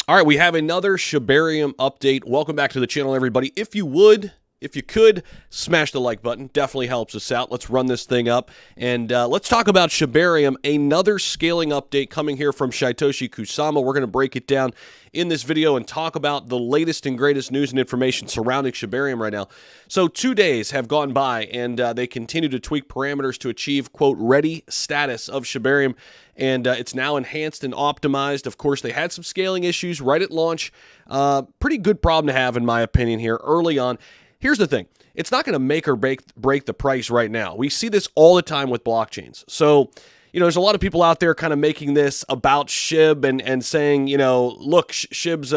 All right, we have another Shibarium update. Welcome back to the channel, everybody. If you could, smash the like button. Definitely helps us out. Let's run this thing up. And let's talk about Shibarium, another scaling update coming here from Shitoshi Kusama. We're going to break it down in this video and talk about the latest and greatest news and information surrounding Shibarium right now. So 2 days have gone by, and they continue to tweak parameters to achieve, quote, ready status of Shibarium. And it's now enhanced and optimized. Of course, they had some scaling issues right at launch. Pretty good problem to have, in my opinion, here early on. Here's the thing. It's not going to make or break the price right now. We see this all the time with blockchains. So, there's a lot of people out there kind of making this about SHIB and saying, look, SHIB's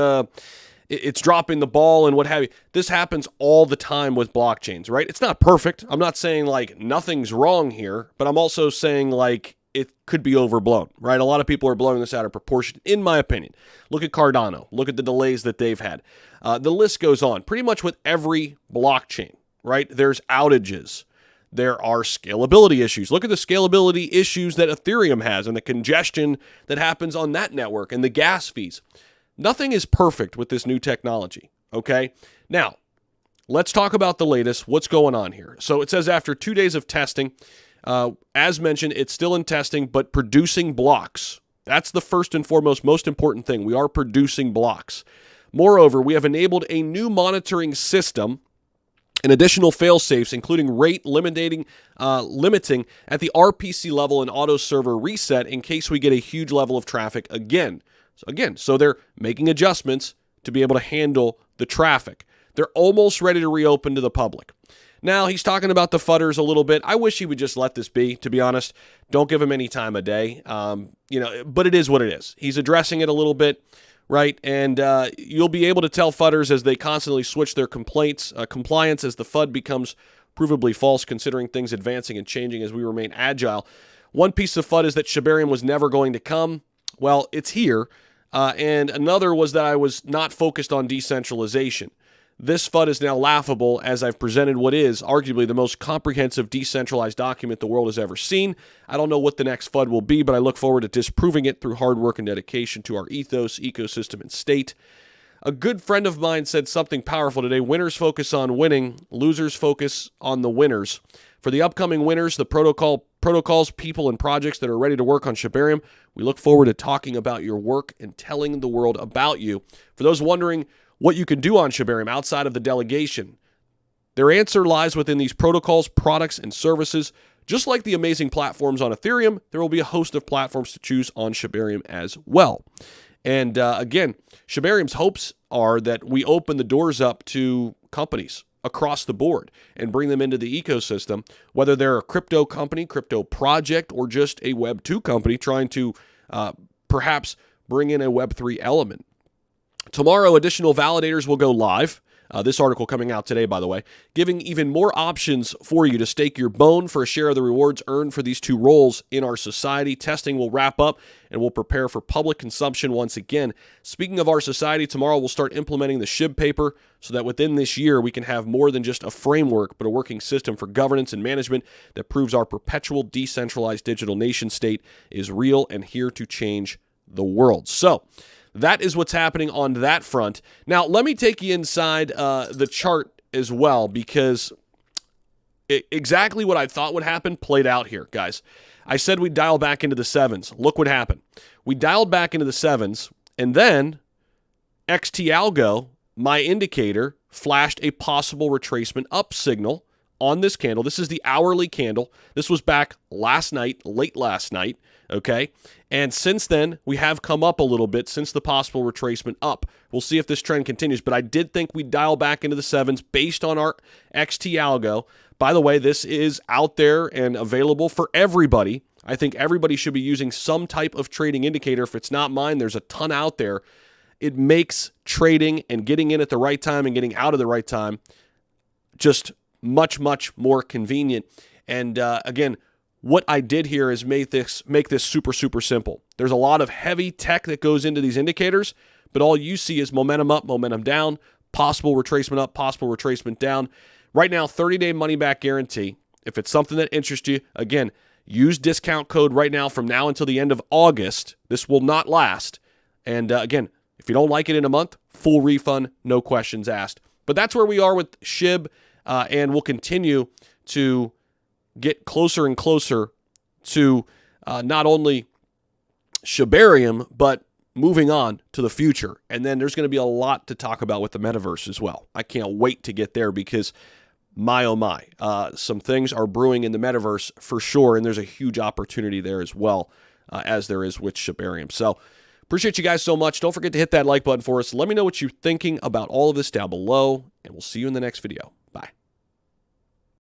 it's dropping the ball and what have you. This happens all the time with blockchains, right? It's not perfect. I'm not saying like nothing's wrong here, but I'm also saying like it could be overblown, right? A lot of people are blowing this out of proportion, in my opinion. Look at Cardano. Look at the delays that they've had. The list goes on. Pretty much with every blockchain, right? There's outages. There are scalability issues. Look at the scalability issues that Ethereum has and the congestion that happens on that network and the gas fees. Nothing is perfect with this new technology, okay? Now, let's talk about the latest. What's going on here? So it says after 2 days of testing, as mentioned, it's still in testing, but producing blocks. That's the first and foremost, most important thing. We are producing blocks. Moreover, we have enabled a new monitoring system and additional fail-safes, including rate limiting at the RPC level and auto server reset in case we get a huge level of traffic again. So they're making adjustments to be able to handle the traffic. They're almost ready to reopen to the public. Now, he's talking about the fudders a little bit. I wish he would just let this be, to be honest. Don't give him any time of day. But it is what it is. He's addressing it a little bit, right? And you'll be able to tell fudders as they constantly switch their compliance as the FUD becomes provably false, considering things advancing and changing as we remain agile. One piece of FUD is that Shibarium was never going to come. Well, it's here. And another was that I was not focused on decentralization. This FUD is now laughable as I've presented what is arguably the most comprehensive decentralized document the world has ever seen. I don't know what the next FUD will be, but I look forward to disproving it through hard work and dedication to our ethos, ecosystem, and state. A good friend of mine said something powerful today. Winners focus on winning, losers focus on the winners. For the upcoming winners, the protocols, people, and projects that are ready to work on Shibarium, we look forward to talking about your work and telling the world about you. For those wondering what you can do on Shibarium outside of the delegation, their answer lies within these protocols, products, and services. Just like the amazing platforms on Ethereum, there will be a host of platforms to choose on Shibarium as well. And again, Shibarium's hopes are that we open the doors up to companies across the board and bring them into the ecosystem, whether they're a crypto company, crypto project, or just a Web 2 company trying to perhaps bring in a Web 3 element. Tomorrow, additional validators will go live. This article coming out today, by the way, giving even more options for you to stake your bone for a share of the rewards earned for these two roles in our society. Testing will wrap up and we'll prepare for public consumption once again. Speaking of our society, tomorrow we'll start implementing the SHIB paper so that within this year we can have more than just a framework, but a working system for governance and management that proves our perpetual decentralized digital nation state is real and here to change the world. So that is what's happening on that front. Now, let me take you inside the chart as well, because exactly what I thought would happen played out here, guys. I said we'd dial back into the sevens. Look what happened. We dialed back into the sevens, and then XT Algo, my indicator, flashed a possible retracement up signal on this candle. This is the hourly candle. This was back last night, late last night, okay? And since then, we have come up a little bit since the possible retracement up. We'll see if this trend continues, but I did think we'd dial back into the sevens based on our XT Algo. By the way, this is out there and available for everybody. I think everybody should be using some type of trading indicator. If it's not mine, there's a ton out there. It makes trading and getting in at the right time and getting out at the right time just much, much more convenient. And again, what I did here is make this super, super simple. There's a lot of heavy tech that goes into these indicators, but all you see is momentum up, momentum down, possible retracement up, possible retracement down. Right now, 30-day money-back guarantee. If it's something that interests you, again, use discount code right now from now until the end of August. This will not last. And again, If you don't like it in a month, full refund, no questions asked. But that's where we are with SHIB, and we'll continue to get closer and closer to not only Shibarium, but moving on to the future. And then there's going to be a lot to talk about with the metaverse as well. I can't wait to get there because my oh my, some things are brewing in the metaverse for sure, and there's a huge opportunity there as well, as there is with Shibarium. So appreciate you guys so much. Don't forget to hit that like button for us. Let me know what you're thinking about all of this down below, and we'll see you in the next video.